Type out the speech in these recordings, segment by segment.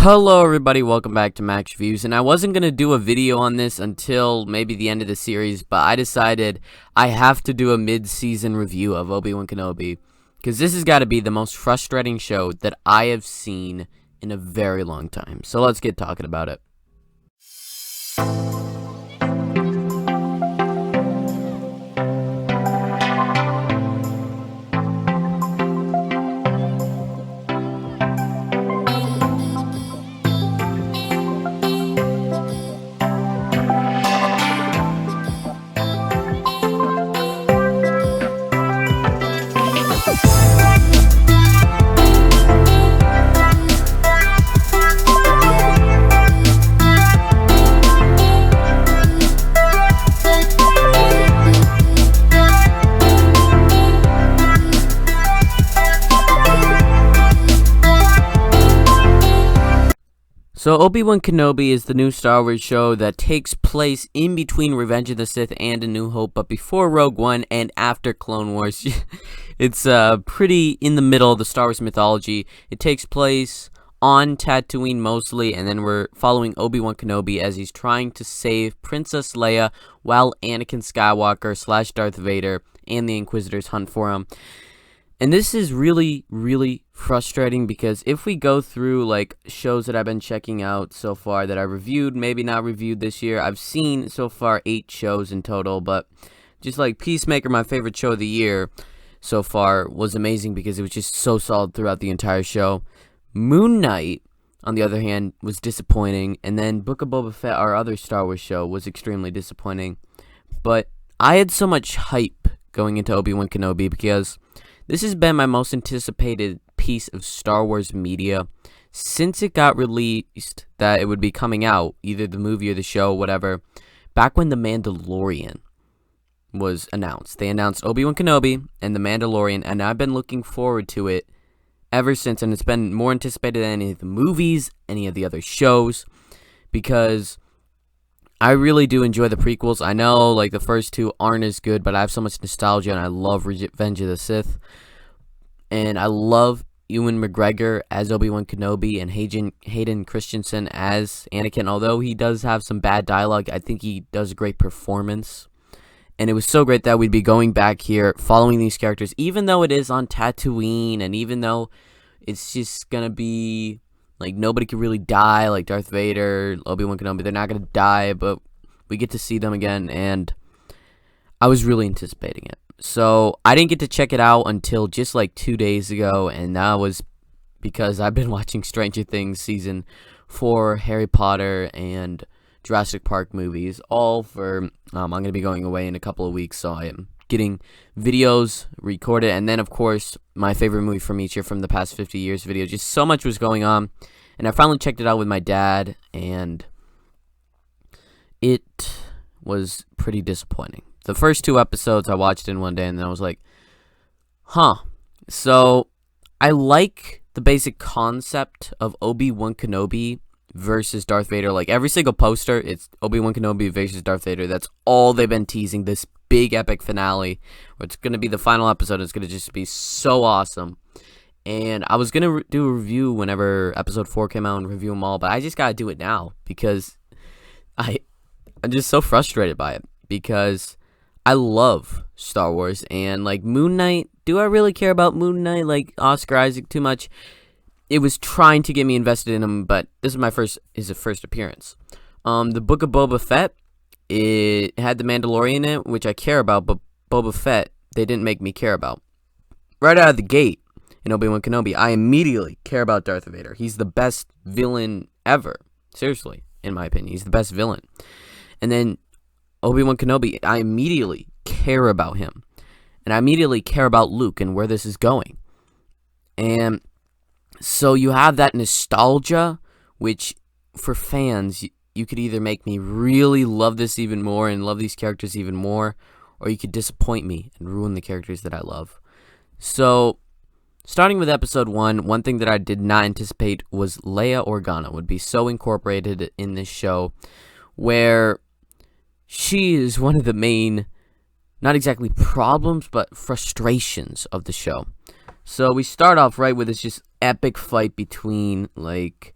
Hello everybody, welcome back to Max Views, and I wasn't going to do a video on this until maybe the end of the series, but I decided I have to do a mid-season review of Obi Wan Kenobi, because this has got to be the most frustrating show that I have seen in a very long time. So let's get talking about it. So Obi Wan Kenobi is the new Star Wars show that takes place in between Revenge of the Sith and A New Hope, but before Rogue One and after Clone Wars. It's pretty in the middle of the Star Wars mythology. It takes place on Tatooine mostly, and then we're following Obi Wan Kenobi as he's trying to save Princess Leia while Anakin Skywalker / Darth Vader and the Inquisitors hunt for him. And this is really, really frustrating because if we go through like shows that I've been checking out so far that I reviewed, maybe not reviewed this year, I've seen so far 8 shows in total, but just like Peacemaker, my favorite show of the year so far, was amazing because it was just so solid throughout the entire show. Moon Knight, on the other hand, was disappointing, and then Book of Boba Fett, our other Star Wars show, was extremely disappointing. But I had so much hype going into Obi Wan Kenobi because this has been my most anticipated piece of Star Wars media since it got released that it would be coming out, either the movie or the show, whatever, back when The Mandalorian was announced. They announced Obi Wan Kenobi and The Mandalorian, and I've been looking forward to it ever since, and it's been more anticipated than any of the movies, any of the other shows, because I really do enjoy the prequels. I know, like, the first 2 aren't as good, but I have so much nostalgia, and I love Revenge of the Sith. And I love Ewan McGregor as Obi-Wan Kenobi and Hayden Christensen as Anakin. Although he does have some bad dialogue, I think he does a great performance. And it was so great that we'd be going back here, following these characters, even though it is on Tatooine, and even though it's just gonna be like, nobody could really die, like Darth Vader, Obi-Wan Kenobi. They're not going to die, but we get to see them again, and I was really anticipating it. So I didn't get to check it out until just like 2 days ago, and that was because I've been watching Stranger Things Season 4, Harry Potter, and Jurassic Park movies, all for, I'm going to be going away in a couple of weeks, so I am getting videos recorded, and then of course my favorite movie from each year from the past 50 years video. Just so much was going on, and I finally checked it out with my dad, and it was pretty disappointing. The first 2 episodes I watched in one day, and then I was like, so I like the basic concept of Obi-Wan Kenobi versus Darth Vader. Like, every single poster, it's Obi-Wan Kenobi versus Darth Vader. That's all they've been teasing, this big epic finale where it's going to be the final episode. It's going to just be so awesome. And I was going to do a review whenever episode 4 came out and review them all, but I just got to do it now because I'm just so frustrated by it, because I love Star Wars. And like Moon Knight, do I really care about Moon Knight, like Oscar Isaac, too much? It was trying to get me invested in him, but this is his first appearance. The Book of Boba Fett, it had The Mandalorian in it, which I care about, but Boba Fett, they didn't make me care about. Right out of the gate in Obi-Wan Kenobi, I immediately care about Darth Vader. He's the best villain ever. Seriously, in my opinion, he's the best villain. And then Obi-Wan Kenobi, I immediately care about him. And I immediately care about Luke and where this is going. And so you have that nostalgia, which for fans, you could either make me really love this even more and love these characters even more, or you could disappoint me and ruin the characters that I love. So, starting with episode 1, one thing that I did not anticipate was Leia Organa would be so incorporated in this show, where she is one of the main, not exactly problems, but frustrations of the show. So we start off right with this just epic fight between, like,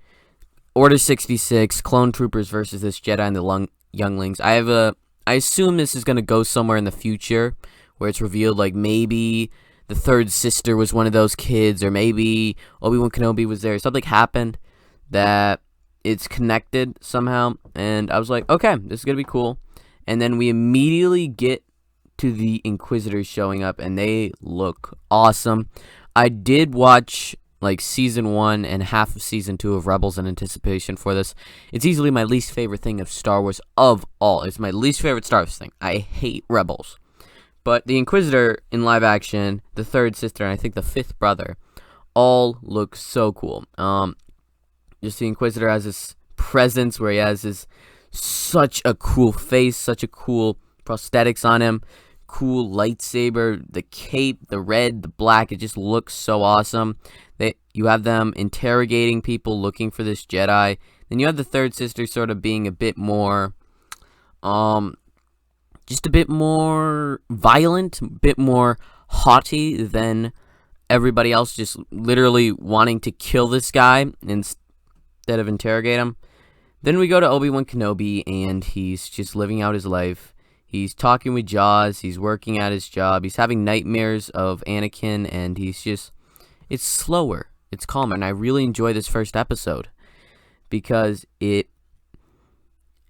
Order 66, Clone Troopers versus this Jedi and the younglings. I assume this is going to go somewhere in the future where it's revealed like maybe the third sister was one of those kids, or maybe Obi Wan Kenobi was there. Something happened that it's connected somehow, and I was like, okay, this is going to be cool. And then we immediately get to the Inquisitors showing up, and they look awesome. I did watch like season 1 and half of season 2 of Rebels in anticipation for this. It's easily my least favorite thing of Star Wars of all. It's my least favorite Star Wars thing. I hate Rebels. But the Inquisitor in live action, the third sister, and I think the fifth brother, all look so cool. Just the Inquisitor has this presence where he has such a cool face, such a cool prosthetics on him, cool lightsaber, the cape, the red, the black. It just looks so awesome. You have them interrogating people looking for this Jedi. Then you have the third sister sort of being a bit more, just a bit more violent, a bit more haughty than everybody else, just literally wanting to kill this guy instead of interrogate him. Then we go to Obi Wan Kenobi, and he's just living out his life. He's talking with Jaws, he's working at his job, he's having nightmares of Anakin, and it's slower, it's calmer, and I really enjoy this first episode because it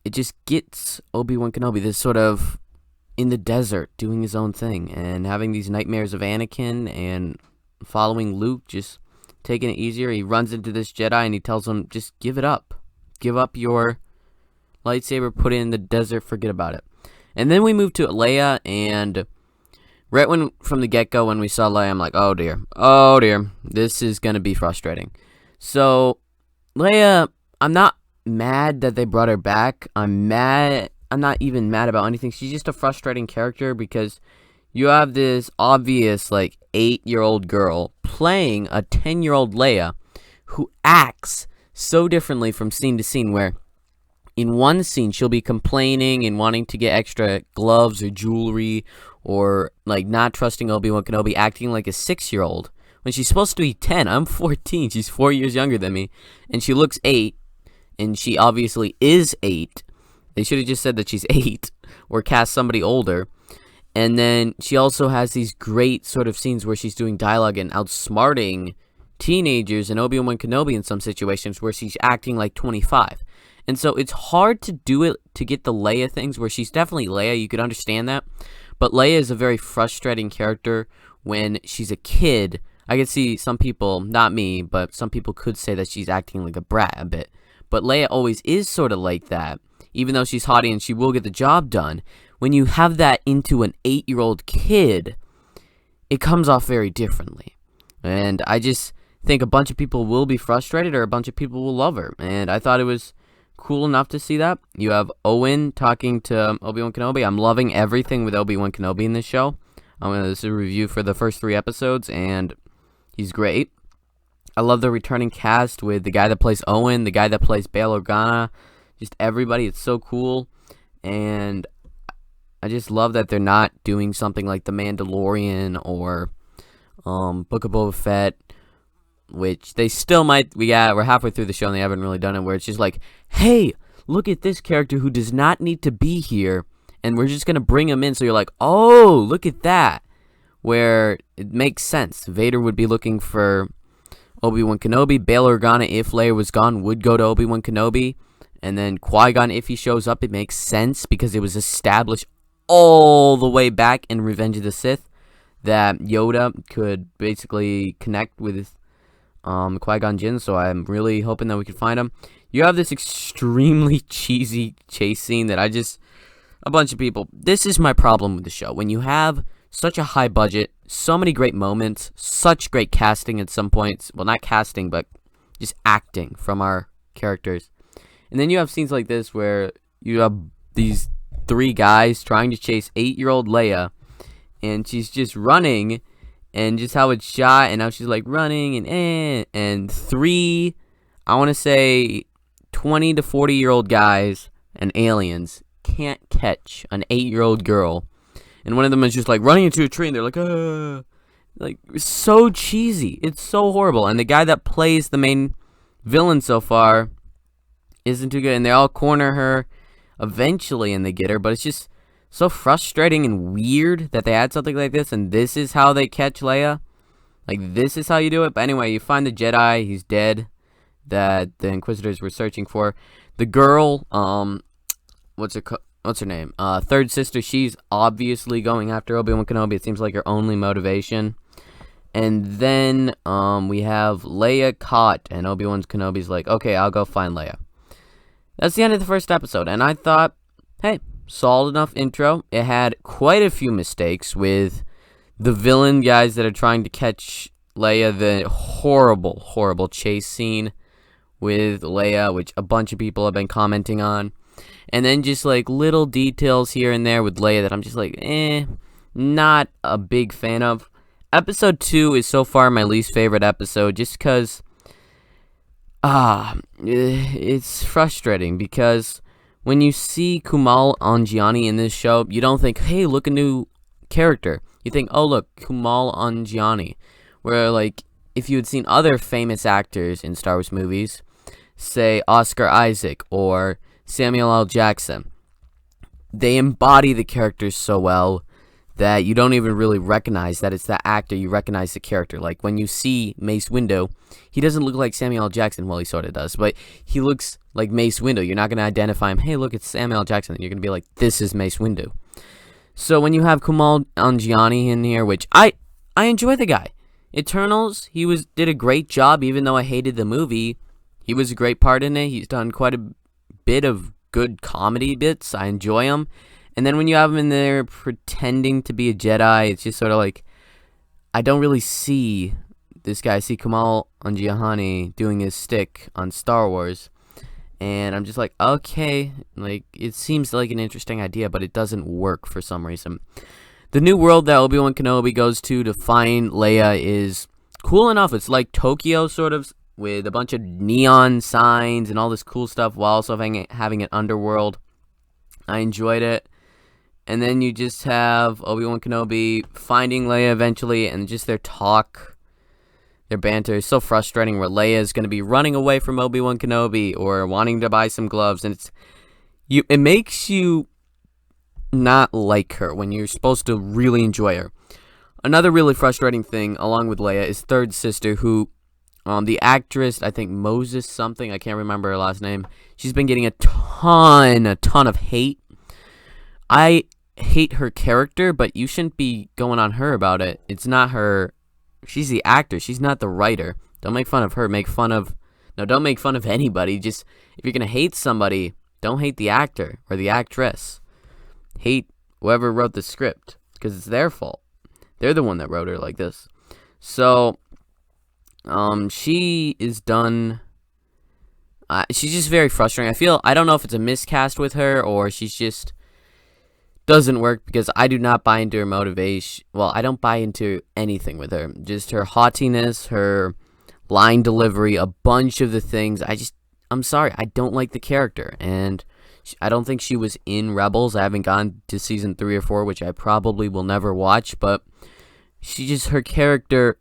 just gets Obi-Wan Kenobi this sort of in the desert doing his own thing and having these nightmares of Anakin and following Luke, just taking it easier. He runs into this Jedi and he tells him, just give it up. Give up your lightsaber, put it in the desert, forget about it. And then we move to Leia, and right from the get-go when we saw Leia, I'm like, oh dear, this is going to be frustrating. So, Leia, I'm not mad that they brought her back. I'm not even mad about anything. She's just a frustrating character because you have this obvious, 8-year-old girl playing a 10-year-old Leia who acts so differently from scene to scene, where in one scene she'll be complaining and wanting to get extra gloves or jewelry, or not trusting Obi-Wan Kenobi, acting like a 6-year-old when she's supposed to be 10. I'm 14. She's 4 years younger than me, and she looks 8, and she obviously is 8. They should have just said that she's 8 or cast somebody older. And then she also has these great sort of scenes where she's doing dialogue and outsmarting teenagers and Obi-Wan Kenobi in some situations where she's acting like 25. And so it's hard to do it to get the Leia things where she's definitely Leia. You could understand that. But Leia is a very frustrating character when she's a kid. I could see some people, not me, but some people could say that she's acting like a brat a bit. But Leia always is sort of like that, even though she's haughty and she will get the job done. When you have that into an 8-year-old kid, it comes off very differently. And I just think a bunch of people will be frustrated or a bunch of people will love her. And I thought it was cool enough to see that. You have Owen talking to Obi-Wan Kenobi. I'm loving everything with Obi-Wan Kenobi in this show. This is a review for the first 3 episodes, and he's great. I love the returning cast with the guy that plays Owen, the guy that plays Bail Organa, just everybody. It's so cool. And I just love that they're not doing something like The Mandalorian or Book of Boba Fett, which they still might. We're halfway through the show and they haven't really done it, where it's just like, hey, look at this character who does not need to be here, and we're just going to bring him in. So you're like, oh, look at that. Where it makes sense. Vader would be looking for Obi-Wan Kenobi. Bail Organa, if Leia was gone, would go to Obi-Wan Kenobi. And then Qui-Gon, if he shows up, it makes sense because it was established all the way back in Revenge of the Sith that Yoda could basically connect with Qui-Gon Jinn, so I'm really hoping that we can find him. You have this extremely cheesy chase scene that a bunch of people, this is my problem with the show. When you have such a high budget, so many great moments, such great casting at some points, well, not casting, but just acting from our characters. And then you have scenes like this where you have these 3 guys trying to chase 8-year-old Leia, and she's just running, and just how it's shot, and how she's running, and 3, I want to say 20 to 40-year-old guys and aliens can't catch an 8-year-old girl. And one of them is just running into a tree, and they're it's so cheesy. It's so horrible. And the guy that plays the main villain so far, isn't too good, and they all corner her eventually, and they get her, but it's just so frustrating and weird that they had something like this, and this is how they catch Leia. Like, this is how you do it. But anyway, you find the Jedi, he's dead, that the Inquisitors were searching for. The girl, what's her name? Third sister, she's obviously going after Obi Wan Kenobi. It seems like her only motivation. And then we have Leia caught, and Obi Wan Kenobi's like, okay, I'll go find Leia. That's the end of the first episode, and I thought, hey, solid enough intro. It had quite a few mistakes with the villain guys that are trying to catch Leia, the horrible, horrible chase scene with Leia, which a bunch of people have been commenting on. And then just like little details here and there with Leia that I'm just like, not a big fan of. Episode 2 is so far my least favorite episode just because, it's frustrating because when you see Kumail Nanjiani in this show, you don't think, hey, look, a new character. You think, oh, look, Kumail Nanjiani. Where, like, if you had seen other famous actors in Star Wars movies, say Oscar Isaac or Samuel L. Jackson, they embody the characters so well that you don't even really recognize that it's that actor. You recognize the character. Like, when you see Mace Windu, he doesn't look like Samuel L. Jackson. Well, he sort of does, but he looks like Mace Windu. You're not going to identify him, hey, look, it's Samuel L. Jackson. You're going to be like, this is Mace Windu. So when you have Kumail Nanjiani in here, which I enjoy the guy. Eternals, did a great job, even though I hated the movie. He was a great part in it. He's done quite a bit of good comedy bits. I enjoy him. And then when you have him in there pretending to be a Jedi, it's just sort of like, I don't really see this guy. I see Kumail Nanjiani doing his stick on Star Wars. And I'm just like, okay, like, it seems like an interesting idea, but it doesn't work for some reason. The new world that Obi Wan Kenobi goes to find Leia is cool enough. It's like Tokyo, sort of, with a bunch of neon signs and all this cool stuff, while also having an underworld. I enjoyed it. And then you just have Obi Wan Kenobi finding Leia eventually, and just their talk, their banter is so frustrating, where Leia is going to be running away from Obi Wan Kenobi or wanting to buy some gloves, and it makes you not like her when you're supposed to really enjoy her. Another really frustrating thing, along with Leia, is third sister, who, the actress, I think Moses something, I can't remember her last name, she's been getting a ton of hate. I hate her character, but you shouldn't be going on her about it. It's not her. She's the actor. She's not the writer. Don't make fun of her. Don't make fun of anybody. Just, if you're going to hate somebody, don't hate the actor or the actress. Hate whoever wrote the script, because it's their fault. They're the one that wrote her like this. So, she is done. She's just very frustrating. I don't know if it's a miscast with her, or she's just doesn't work, because I do not buy into her motivation. Well, I don't buy into anything with her. Just her haughtiness, her line delivery, a bunch of the things. I'm sorry, I don't like the character, and I don't think she was in Rebels. I haven't gone to season 3 or 4, which I probably will never watch, but her character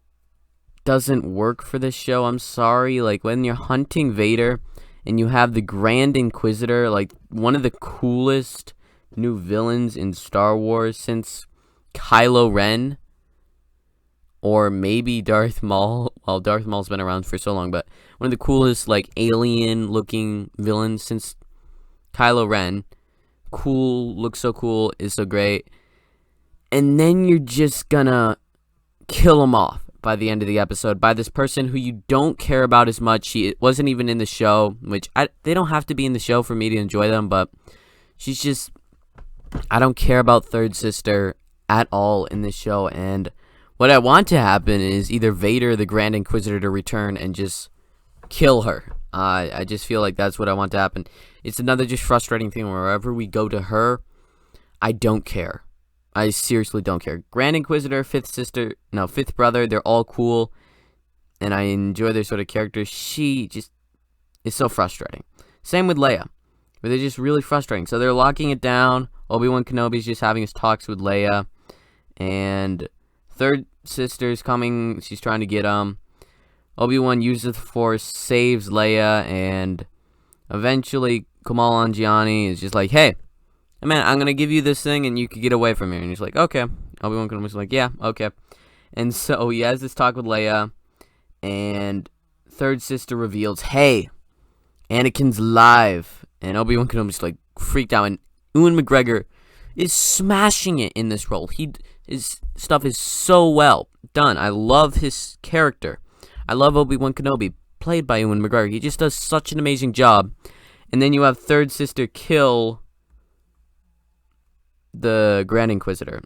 doesn't work for this show. I'm sorry. Like, when you're hunting Vader and you have the Grand Inquisitor, like one of the coolest new villains in Star Wars since Kylo Ren, or maybe Darth Maul. Well, Darth Maul's been around for so long, but one of the coolest, like, alien looking villains since Kylo Ren. Cool, looks so cool, is so great. And then you're just gonna kill him off by the end of the episode by this person who you don't care about as much. She wasn't even in the show, which they don't have to be in the show for me to enjoy them, but she's just, I don't care about third sister at all in this show. And what I want to happen is either Vader, the Grand Inquisitor, to return and just kill her. I just feel like that's what I want to happen. It's another just frustrating thing, wherever we go to her, I don't care. I seriously don't care. Grand Inquisitor, fifth brother, they're all cool, and I enjoy their sort of characters. She just is so frustrating. Same with Leia, where they're just really frustrating. So they're locking it down. Obi-Wan Kenobi's just having his talks with Leia, and third sister's coming. She's trying to get Obi-Wan uses the Force, saves Leia, and Eventually, Kumail Nanjiani is just like, hey, man, I'm going to give you this thing and you can get away from here. And he's like, okay. Obi Wan Kenobi's like, yeah, okay. And so he has this talk with Leia, and third sister reveals, hey, Anakin's alive. And Obi-Wan Kenobi's like freaked out, and Ewan McGregor is smashing it in this role. His stuff is so well done. I love his character. I love Obi-Wan Kenobi, played by Ewan McGregor. He just does such an amazing job. And then you have third sister kill the Grand Inquisitor.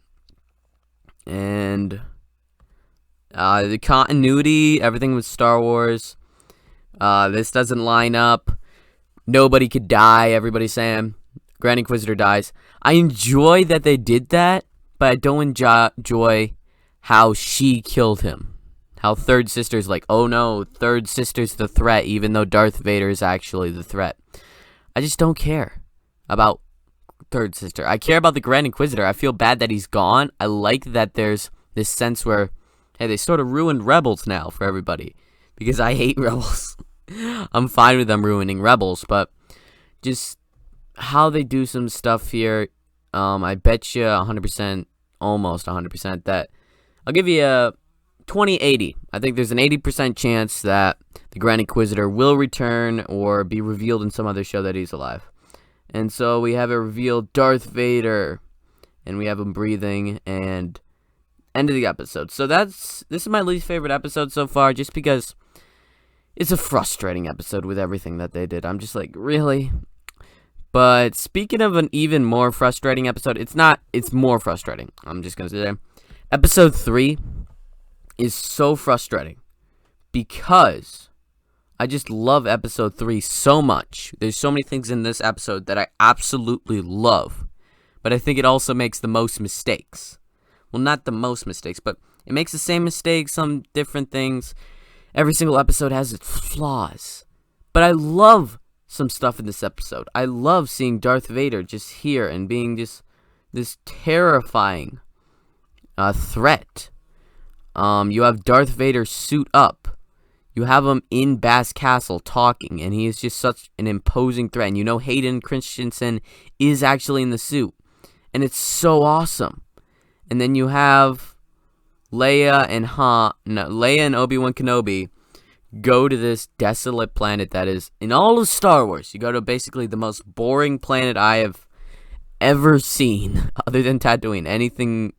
And the continuity, everything with Star Wars, this doesn't line up. Nobody could die, everybody's saying. Grand Inquisitor dies. I enjoy that they did that, but I don't enjoy how she killed him. How third sister's like, oh no, third sister's the threat, even though Darth Vader is actually the threat. I just don't care about third sister. I care about the Grand Inquisitor. I feel bad that he's gone. I like that there's this sense where, hey, they sort of ruined Rebels now for everybody. Because I hate Rebels. I'm fine with them ruining Rebels, but just how they do some stuff here, I bet you 100%, almost 100%, that I'll give you a 20-80. I think there's an 80% chance that the Grand Inquisitor will return or be revealed in some other show that he's alive. And so we have it revealed, Darth Vader, and we have him breathing, and end of the episode. So this is my least favorite episode so far, just because it's a frustrating episode with everything that they did. I'm just like, really? But speaking of an even more frustrating episode, it's more frustrating. I'm just going to say, episode 3 is so frustrating because I just love episode 3 so much. There's so many things in this episode that I absolutely love, but I think it also makes the most mistakes. Well, not the most mistakes, but it makes the same mistakes, some different things. Every single episode has its flaws. But I love some stuff in this episode. I love seeing Darth Vader just here and being just this terrifying threat. You have Darth Vader suit up. You have him in Bass Castle talking, and he is just such an imposing threat. And you know Hayden Christensen is actually in the suit. And it's so awesome. And then you have Leia and Obi-Wan Kenobi go to this desolate planet that is, in all of Star Wars, you go to basically the most boring planet I have ever seen, other than Tatooine.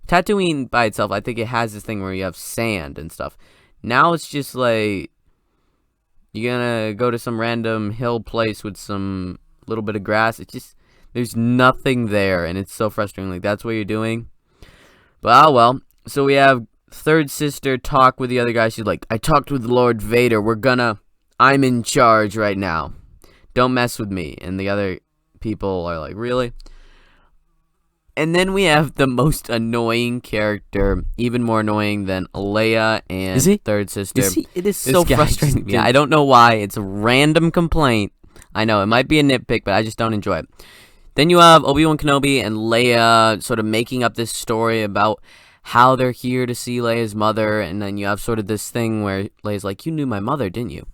Tatooine by itself, I think it has this thing where you have sand and stuff. Now it's just like, you're gonna go to some random hill place with some little bit of grass. It's just, there's nothing there, and it's so frustrating. Like, that's what you're doing. But, oh well. So we have third sister talk with the other guy. She's like, I talked with Lord Vader. I'm in charge right now. Don't mess with me. And the other people are like, really? And then we have the most annoying character, even more annoying than Leia and third sister. It is so frustrating. Yeah, I don't know why. It's a random complaint. I know, it might be a nitpick, but I just don't enjoy it. Then you have Obi-Wan Kenobi and Leia sort of making up this story about how they're here to see Leia's mother, and then you have sort of this thing where Leia's like, you knew my mother, didn't you?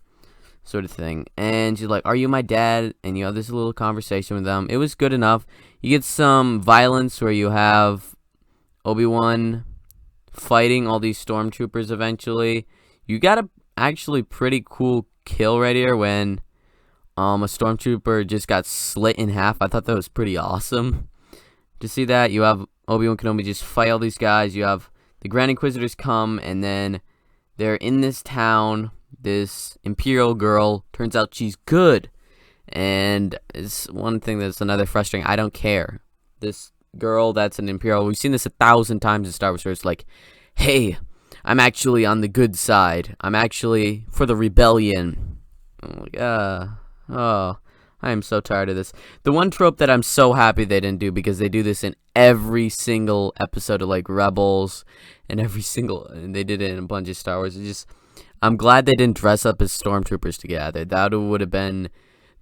Sort of thing. And she's like, are you my dad? And you have this little conversation with them. It was good enough. You get some violence where you have Obi-Wan fighting all these stormtroopers eventually. You got a actually pretty cool kill right here when a stormtrooper just got slit in half. I thought that was pretty awesome to see that. You have Obi-Wan Kenobi just fight all these guys. You have the Grand Inquisitors come, and then they're in this town. This Imperial girl, turns out she's good. And it's one thing that's another frustrating. I don't care. This girl that's an Imperial, we've seen this 1,000 times in Star Wars, where it's like, hey, I'm actually on the good side. I'm actually for the rebellion. I'm like, I am so tired of this. The one trope that I'm so happy they didn't do, because they do this in every single episode of like Rebels, and and they did it in a bunch of Star Wars. It's just, I'm glad they didn't dress up as stormtroopers together. That would have been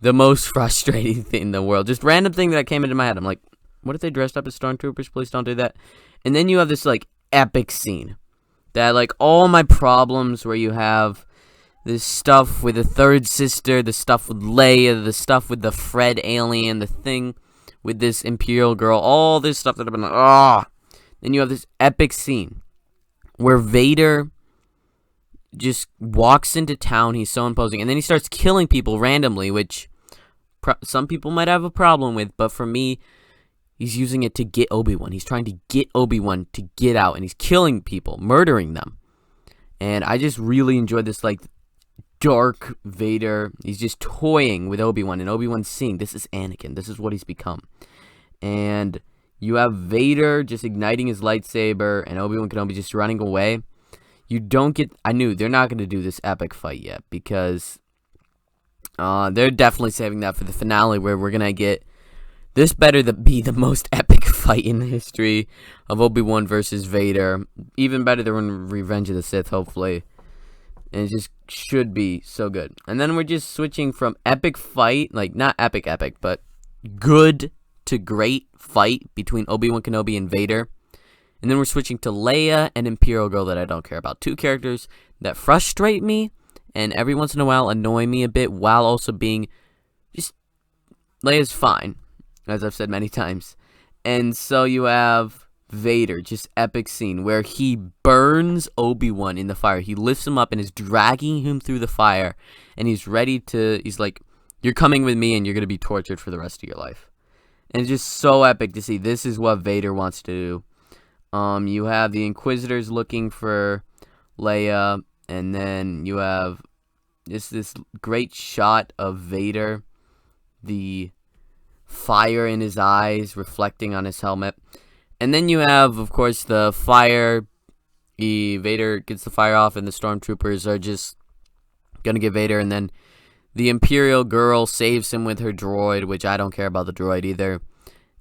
the most frustrating thing in the world. Just random thing that came into my head. I'm like, what if they dressed up as stormtroopers? Please don't do that. And then you have this like epic scene that like all my problems where you have this stuff with the third sister, the stuff with Leia, the stuff with the Fred alien, the thing with this Imperial girl, all this stuff that I've been like, ah. Then you have this epic scene where Vader just walks into town. He's so imposing, and then he starts killing people randomly, which some people might have a problem with, but for me, he's using it to get Obi-Wan. He's trying to get Obi-Wan to get out, and he's killing people, murdering them. And I just really enjoyed this, like, dark Vader. He's just toying with Obi-Wan, and Obi-Wan's seeing this is Anakin. This is what he's become. And you have Vader just igniting his lightsaber, and Obi-Wan Kenobi just running away. You don't get... I knew they're not going to do this epic fight yet, because they're definitely saving that for the finale, where we're going to get... This better be the most epic fight in the history of Obi-Wan versus Vader. Even better than Revenge of the Sith, hopefully. And it just should be so good. And then we're just switching from epic fight, like not epic, but good to great fight between Obi-Wan Kenobi and Vader. And then we're switching to Leia and Imperial Girl that I don't care about. Two characters that frustrate me and every once in a while annoy me a bit, while also being just... Leia's fine, as I've said many times. And so you have Vader, just epic scene where he burns Obi-Wan in the fire. He lifts him up and is dragging him through the fire, and he's like, you're coming with me and you're going to be tortured for the rest of your life. And it's just so epic to see. This is what Vader wants to do. You have the Inquisitors looking for Leia, and then you have just this great shot of Vader, the fire in his eyes reflecting on his helmet. And then you have, of course, the fire. Vader gets the fire off, and the stormtroopers are just gonna get Vader. And then the Imperial girl saves him with her droid, which I don't care about the droid either.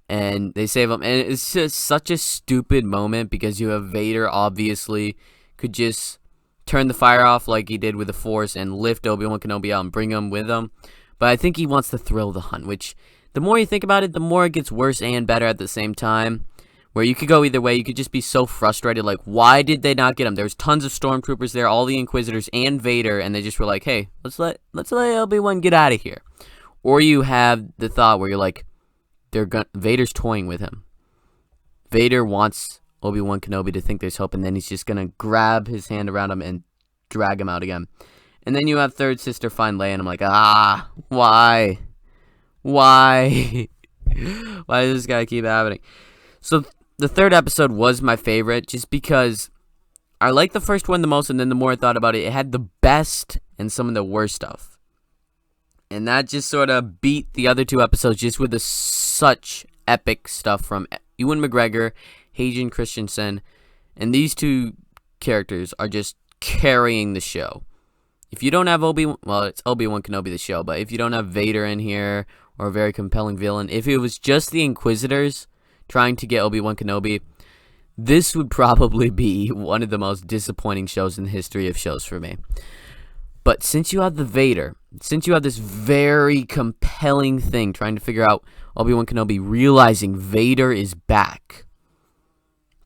And they save him. And it's just such a stupid moment, because you have Vader, obviously, could just turn the fire off like he did with the Force and lift Obi-Wan Kenobi out and bring him with him. But I think he wants to thrill the hunt, which the more you think about it, the more it gets worse and better at the same time. Where you could go either way. You could just be so frustrated, like, why did they not get him? There's tons of stormtroopers there, all the Inquisitors and Vader, and they just were like, hey, let's let Obi-Wan get out of here. Or you have the thought where you're like, Vader's toying with him. Vader wants Obi-Wan Kenobi to think there's hope, and then he's just gonna grab his hand around him and drag him out again. And then you have third sister find Leia, and I'm like, why? Why? Why does this guy keep happening? So the third episode was my favorite, just because I liked the first one the most, and then the more I thought about it, it had the best and some of the worst stuff. And that just sort of beat the other two episodes, just with such epic stuff from Ewan McGregor, Hayden Christensen, and these two characters are just carrying the show. If you don't have it's Obi-Wan Kenobi the show, but if you don't have Vader in here, or a very compelling villain, if it was just the Inquisitors trying to get Obi-Wan Kenobi, this would probably be one of the most disappointing shows in the history of shows for me. But since you have the Vader, since you have this very compelling thing trying to figure out Obi-Wan Kenobi realizing Vader is back,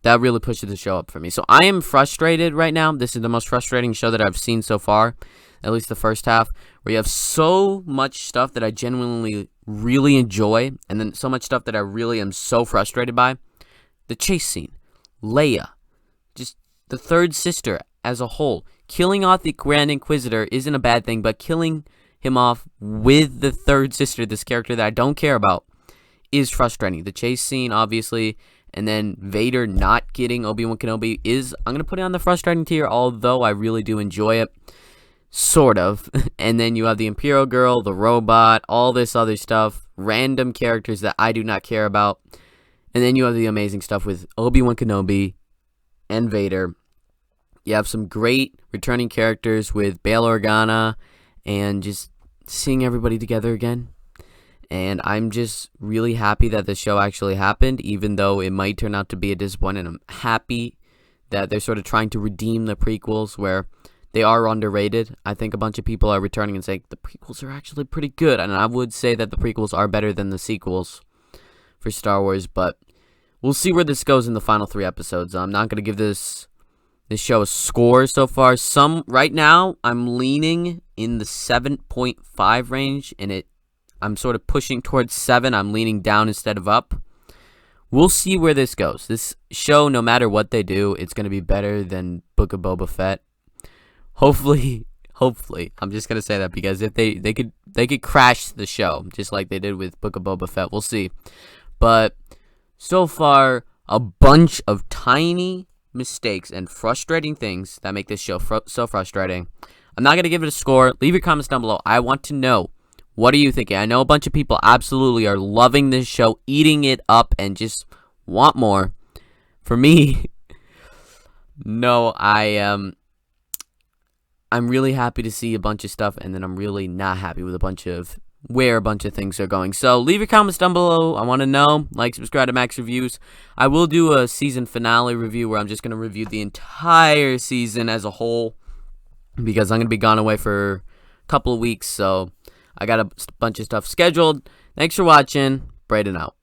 that really pushes the show up for me. So I am frustrated right now. This is the most frustrating show that I've seen so far, at least the first half, where you have so much stuff that I genuinely really enjoy, and then so much stuff that I really am so frustrated by. The chase scene, Leia, just the third sister as a whole. Killing off the Grand Inquisitor isn't a bad thing, but killing him off with the third sister, this character that I don't care about, is frustrating. The chase scene, obviously, and then Vader not getting Obi-Wan Kenobi is, I'm going to put it on the frustrating tier, although I really do enjoy it. Sort of. And then you have the Imperial girl, the robot, all this other stuff, random characters that I do not care about. And then you have the amazing stuff with Obi-Wan Kenobi and Vader. You have some great returning characters with Bail Organa, and just seeing everybody together again. And I'm just really happy that the show actually happened, even though it might turn out to be a disappointment. I'm happy that they're sort of trying to redeem the prequels, where they are underrated. I think a bunch of people are returning and saying the prequels are actually pretty good. And I would say that the prequels are better than the sequels for Star Wars. But we'll see where this goes in the final 3 episodes. I'm not going to give this this show scores so far. Right now I'm leaning in the 7.5 range, and I'm sort of pushing towards 7. I'm leaning down instead of up. We'll see where this goes. This show, no matter what they do, it's going to be better than Book of Boba Fett. Hopefully, I'm just going to say that, because if they could crash the show just like they did with Book of Boba Fett. We'll see. But so far, a bunch of tiny mistakes and frustrating things that make this show so frustrating. I'm not going to give it a score. Leave your comments down below. I want to know, what are you thinking? I know a bunch of people absolutely are loving this show, eating it up, and just want more. For me, no, I'm really happy to see a bunch of stuff, and then I'm really not happy with where a bunch of things are going. So leave your comments down below. I want to know. Like, subscribe to Max Reviews. I will do a season finale review where I'm just going to review the entire season as a whole, because I'm going to be gone away for a couple of weeks. So I got a bunch of stuff scheduled. Thanks for watching. Braden out.